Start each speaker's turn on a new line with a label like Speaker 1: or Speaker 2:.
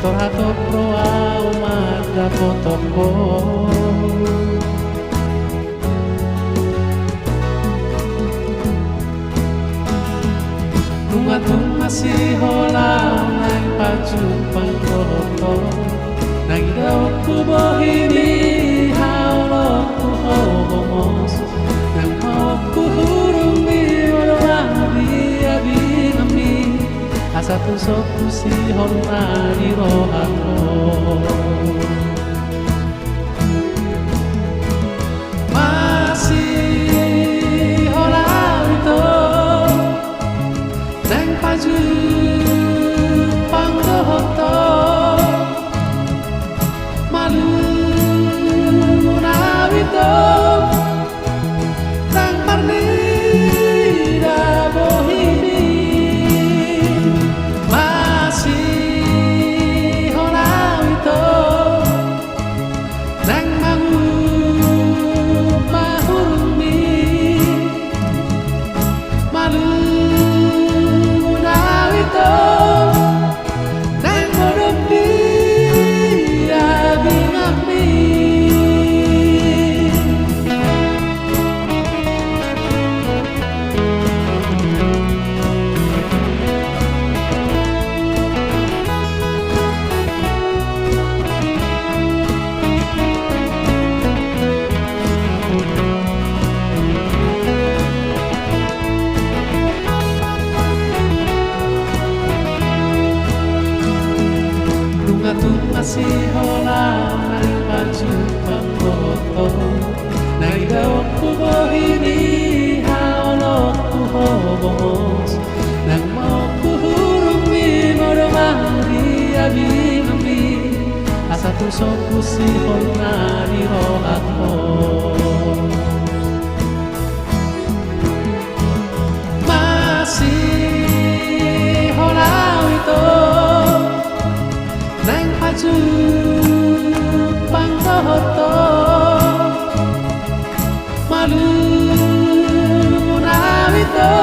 Speaker 1: Torhato proa umada potoko Tungatung masihol nang pajupang roto Nang idaw ko bohini haulok ko hobomos Nang mau ko hurung di walawari abinami Asa tusok ko sihol na nirohan mo Masihol ito Nang pajupang roto Marlundu Situmorang parnida bohini Masihol ito nang mahurumi Marlundu ito nang morumbi Masihol nang pajupang roto Nang idaw ko bohini haulok ko hobomos Nang mau ko hurung di moromari abinami Asa tusok ko sihol na nirohat mo Masihol ito nang pajupang roto Marlundu ito